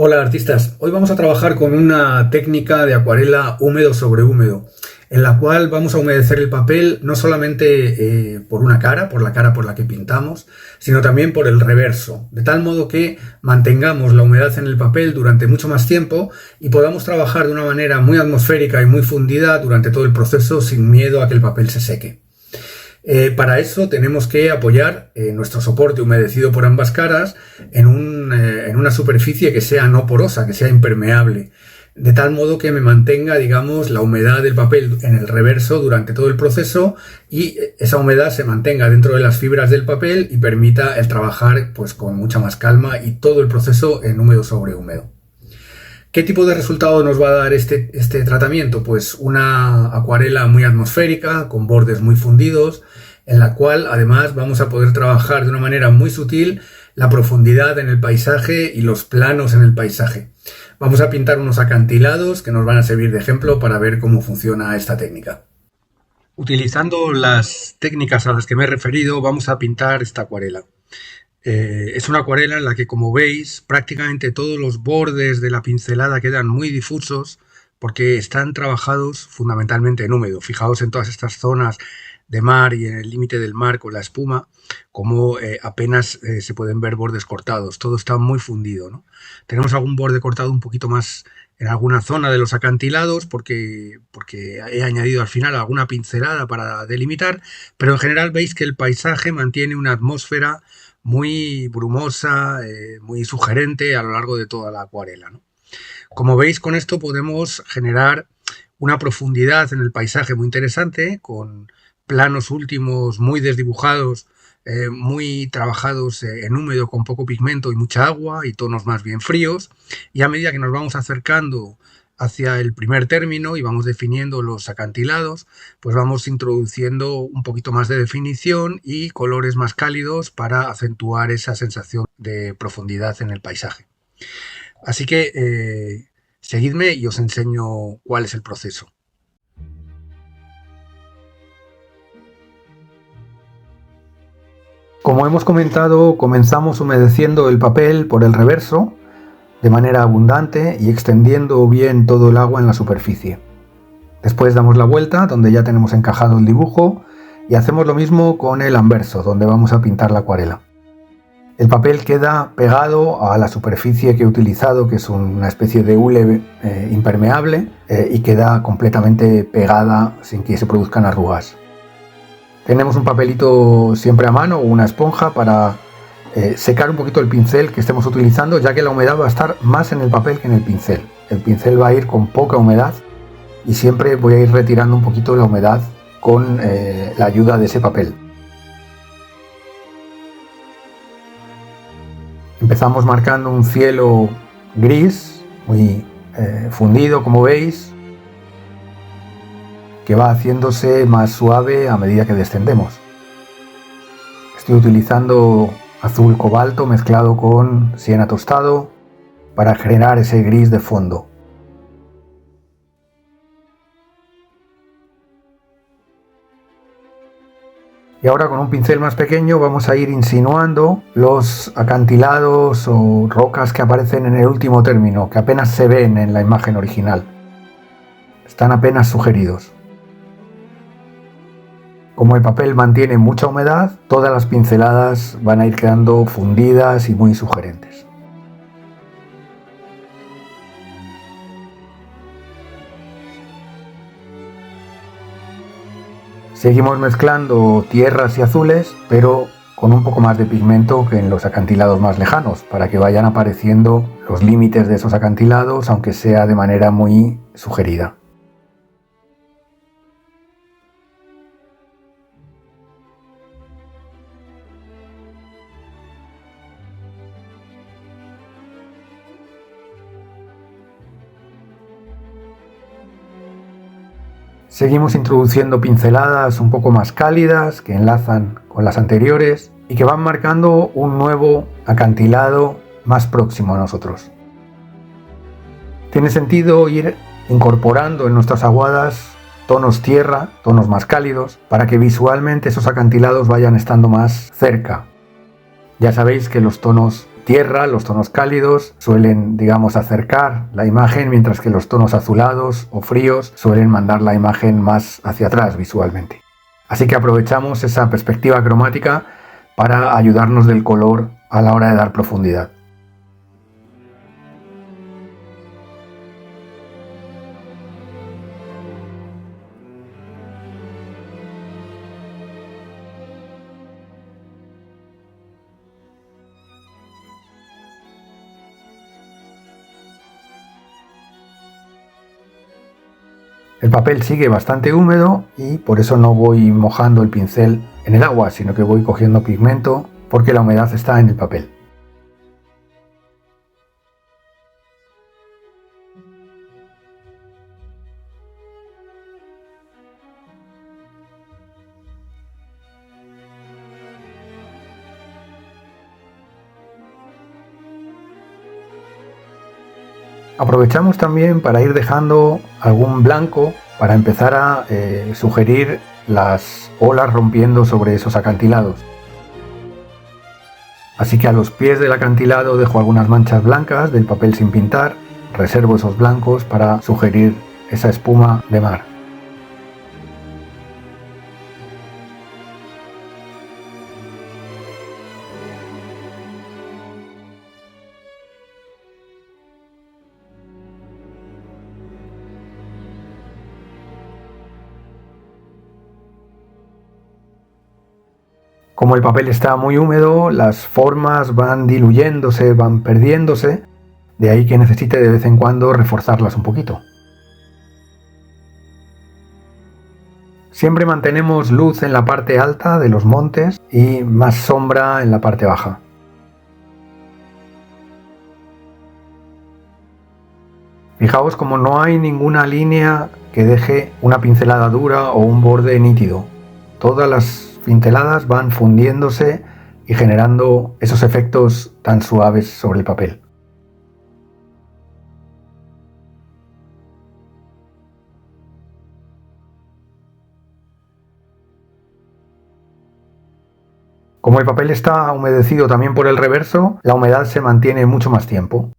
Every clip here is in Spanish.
Hola artistas, hoy vamos a trabajar con una técnica de acuarela húmedo sobre húmedo, en la cual vamos a humedecer el papel no solamente por una cara, por la cara por la que pintamos, sino también por el reverso, de tal modo que mantengamos la humedad en el papel durante mucho más tiempo y podamos trabajar de una manera muy atmosférica y muy fundida durante todo el proceso sin miedo a que el papel se seque. Para eso tenemos que apoyar nuestro soporte humedecido por ambas caras en una superficie que sea no porosa, que sea impermeable, de tal modo que me mantenga, digamos, la humedad del papel en el reverso durante todo el proceso y esa humedad se mantenga dentro de las fibras del papel y permita el trabajar pues, con mucha más calma y todo el proceso en húmedo sobre húmedo. ¿Qué tipo de resultado nos va a dar este tratamiento? Pues una acuarela muy atmosférica, con bordes muy fundidos, en la cual además vamos a poder trabajar de una manera muy sutil la profundidad en el paisaje y los planos en el paisaje. Vamos a pintar unos acantilados que nos van a servir de ejemplo para ver cómo funciona esta técnica. Utilizando las técnicas a las que me he referido, vamos a pintar esta acuarela. Es una acuarela en la que, como veis, prácticamente todos los bordes de la pincelada quedan muy difusos porque están trabajados fundamentalmente en húmedo. Fijaos en todas estas zonas de mar y en el límite del mar con la espuma, como apenas se pueden ver bordes cortados. Todo está muy fundido, ¿no? Tenemos algún borde cortado un poquito más en alguna zona de los acantilados porque he añadido al final alguna pincelada para delimitar, pero en general veis que el paisaje mantiene una atmósfera muy brumosa, muy sugerente a lo largo de toda la acuarela, ¿no? Como veis, con esto podemos generar una profundidad en el paisaje muy interesante, con planos últimos muy desdibujados, muy trabajados en húmedo con poco pigmento y mucha agua y tonos más bien fríos, y a medida que nos vamos acercando hacia el primer término y vamos definiendo los acantilados, pues vamos introduciendo un poquito más de definición y colores más cálidos para acentuar esa sensación de profundidad en el paisaje. Así que seguidme y os enseño cuál es el proceso. Como hemos comentado, comenzamos humedeciendo el papel por el reverso de manera abundante y extendiendo bien todo el agua en la superficie. Después damos la vuelta, donde ya tenemos encajado el dibujo, y hacemos lo mismo con el anverso, donde vamos a pintar la acuarela. El papel queda pegado a la superficie que he utilizado, que es una especie de hule impermeable, y queda completamente pegada sin que se produzcan arrugas. Tenemos un papelito siempre a mano o una esponja para secar un poquito el pincel que estemos utilizando, ya que la humedad va a estar más en el papel que en el pincel. El pincel va a ir con poca humedad y siempre voy a ir retirando un poquito la humedad con la ayuda de ese papel. Empezamos marcando un cielo gris, muy fundido, como veis, que va haciéndose más suave a medida que descendemos. Estoy utilizando azul cobalto mezclado con siena tostado para generar ese gris de fondo. Y ahora con un pincel más pequeño vamos a ir insinuando los acantilados o rocas que aparecen en el último término, que apenas se ven en la imagen original. Están apenas sugeridos. Como el papel mantiene mucha humedad, todas las pinceladas van a ir quedando fundidas y muy sugerentes. Seguimos mezclando tierras y azules, pero con un poco más de pigmento que en los acantilados más lejanos, para que vayan apareciendo los límites de esos acantilados, aunque sea de manera muy sugerida. Seguimos introduciendo pinceladas un poco más cálidas que enlazan con las anteriores y que van marcando un nuevo acantilado más próximo a nosotros. Tiene sentido ir incorporando en nuestras aguadas tonos tierra, tonos más cálidos, para que visualmente esos acantilados vayan estando más cerca. Ya sabéis que los tonos tierra, los tonos cálidos, suelen, digamos, acercar la imagen, mientras que los tonos azulados o fríos suelen mandar la imagen más hacia atrás visualmente. Así que aprovechamos esa perspectiva cromática para ayudarnos del color a la hora de dar profundidad. El papel sigue bastante húmedo y por eso no voy mojando el pincel en el agua, sino que voy cogiendo pigmento porque la humedad está en el papel. Aprovechamos también para ir dejando algún blanco para empezar a sugerir las olas rompiendo sobre esos acantilados. Así que a los pies del acantilado dejo algunas manchas blancas del papel sin pintar, reservo esos blancos para sugerir esa espuma de mar. Como el papel está muy húmedo, las formas van diluyéndose, van perdiéndose, de ahí que necesite de vez en cuando reforzarlas un poquito. Siempre mantenemos luz en la parte alta de los montes y más sombra en la parte baja. Fijaos como no hay ninguna línea que deje una pincelada dura o un borde nítido. Todas las pinceladas van fundiéndose y generando esos efectos tan suaves sobre el papel. Como el papel está humedecido también por el reverso, la humedad se mantiene mucho más tiempo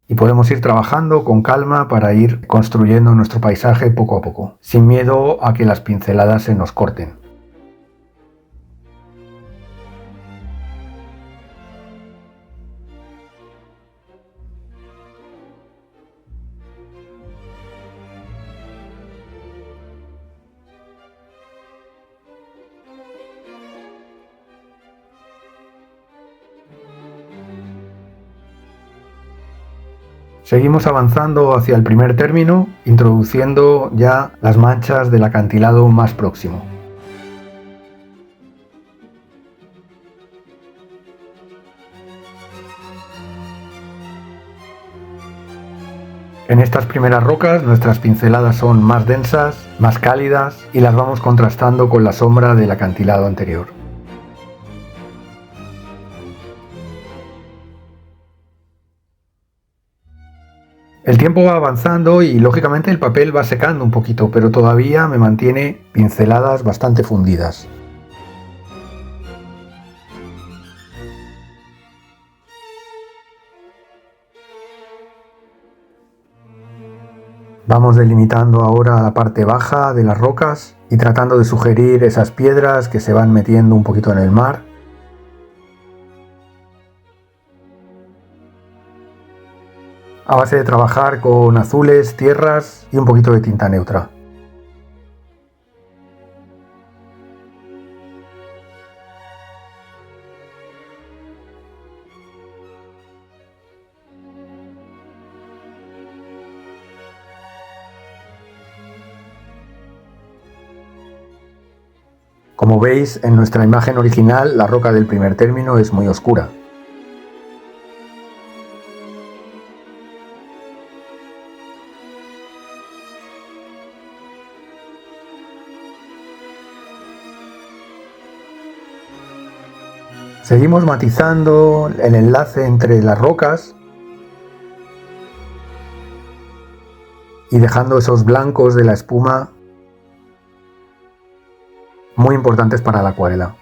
y podemos ir trabajando con calma para ir construyendo nuestro paisaje poco a poco, sin miedo a que las pinceladas se nos corten. Seguimos avanzando hacia el primer término, introduciendo ya las manchas del acantilado más próximo. En estas primeras rocas nuestras pinceladas son más densas, más cálidas y las vamos contrastando con la sombra del acantilado anterior. El tiempo va avanzando y lógicamente el papel va secando un poquito, pero todavía me mantiene pinceladas bastante fundidas. Vamos delimitando ahora la parte baja de las rocas y tratando de sugerir esas piedras que se van metiendo un poquito en el mar. A base de trabajar con azules, tierras y un poquito de tinta neutra. Como veis, en nuestra imagen original la roca del primer término es muy oscura. Seguimos matizando el enlace entre las rocas y dejando esos blancos de la espuma muy importantes para la acuarela.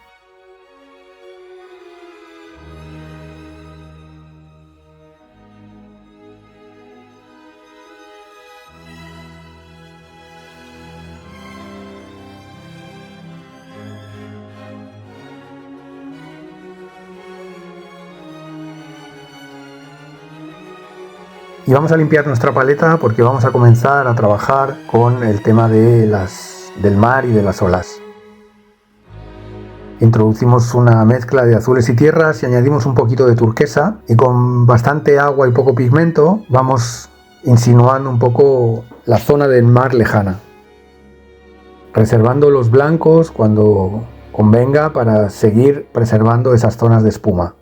Y vamos a limpiar nuestra paleta porque vamos a comenzar a trabajar con el tema del mar y de las olas. Introducimos una mezcla de azules y tierras y añadimos un poquito de turquesa, y con bastante agua y poco pigmento vamos insinuando un poco la zona del mar lejana, reservando los blancos cuando convenga para seguir preservando esas zonas de espuma.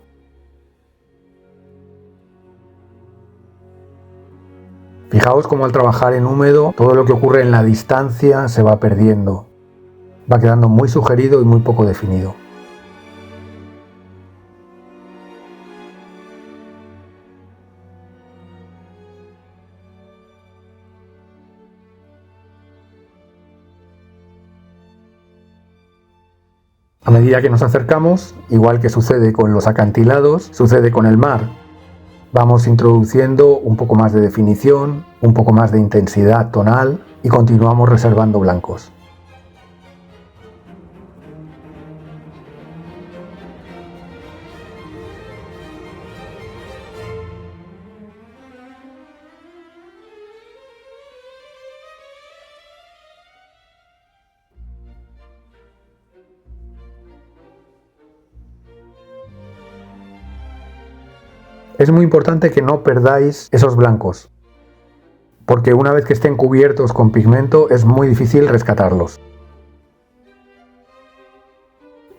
Fijaos cómo al trabajar en húmedo todo lo que ocurre en la distancia se va perdiendo, va quedando muy sugerido y muy poco definido. A medida que nos acercamos, igual que sucede con los acantilados, sucede con el mar. Vamos introduciendo un poco más de definición, un poco más de intensidad tonal y continuamos reservando blancos. Es muy importante que no perdáis esos blancos, porque una vez que estén cubiertos con pigmento es muy difícil rescatarlos.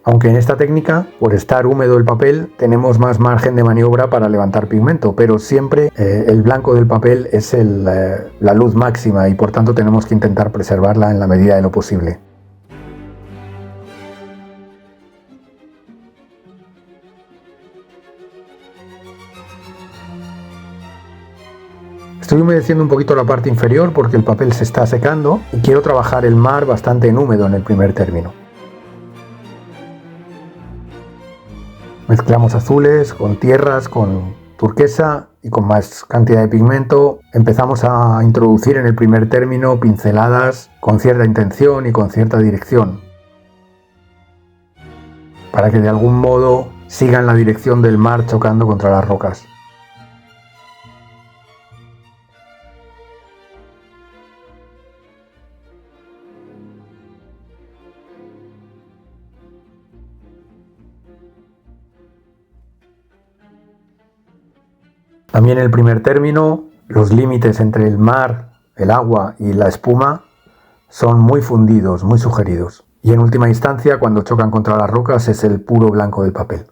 Aunque en esta técnica, por estar húmedo el papel, tenemos más margen de maniobra para levantar pigmento, pero siempre el blanco del papel es la luz máxima y por tanto tenemos que intentar preservarla en la medida de lo posible. Estoy humedeciendo un poquito la parte inferior porque el papel se está secando y quiero trabajar el mar bastante en húmedo en el primer término. Mezclamos azules con tierras, con turquesa y con más cantidad de pigmento. Empezamos a introducir en el primer término pinceladas con cierta intención y con cierta dirección, para que de algún modo sigan la dirección del mar chocando contra las rocas. También en el primer término, los límites entre el mar, el agua y la espuma son muy fundidos, muy sugeridos. Y en última instancia, cuando chocan contra las rocas, es el puro blanco del papel.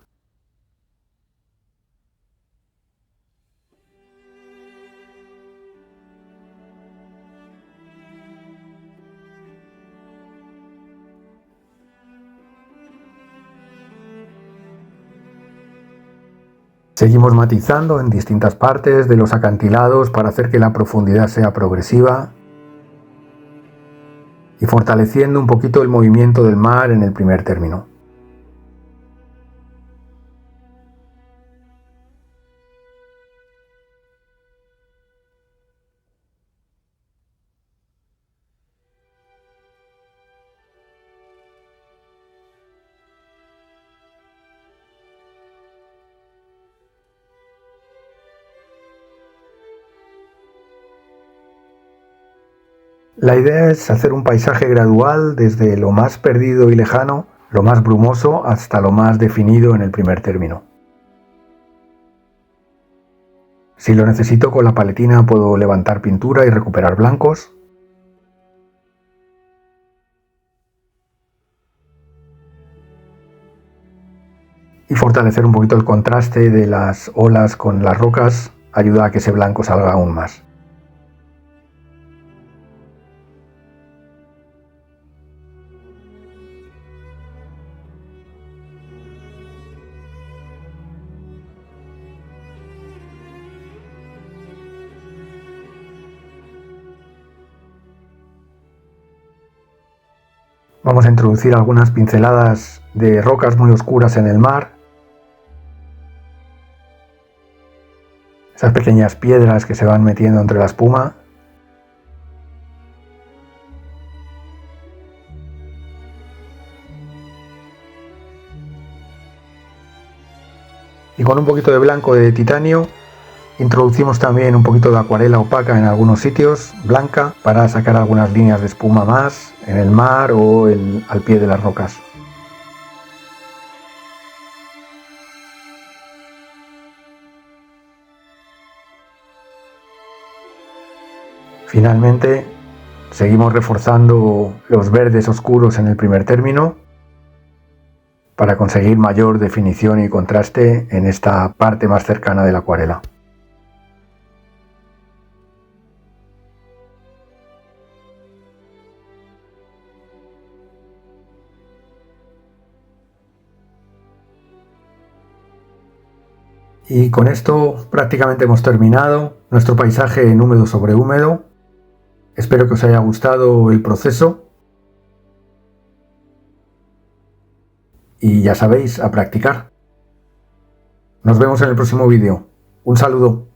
Seguimos matizando en distintas partes de los acantilados para hacer que la profundidad sea progresiva y fortaleciendo un poquito el movimiento del mar en el primer término. La idea es hacer un paisaje gradual desde lo más perdido y lejano, lo más brumoso, hasta lo más definido en el primer término. Si lo necesito, con la paletina puedo levantar pintura y recuperar blancos. Y fortalecer un poquito el contraste de las olas con las rocas ayuda a que ese blanco salga aún más. Vamos a introducir algunas pinceladas de rocas muy oscuras en el mar. Esas pequeñas piedras que se van metiendo entre la espuma. Y con un poquito de blanco de titanio Introducimos también un poquito de acuarela opaca en algunos sitios, blanca, para sacar algunas líneas de espuma más en el mar o al pie de las rocas. Finalmente, seguimos reforzando los verdes oscuros en el primer término para conseguir mayor definición y contraste en esta parte más cercana de la acuarela. Y con esto prácticamente hemos terminado nuestro paisaje en húmedo sobre húmedo. Espero que os haya gustado el proceso. Y ya sabéis, a practicar. Nos vemos en el próximo vídeo. Un saludo.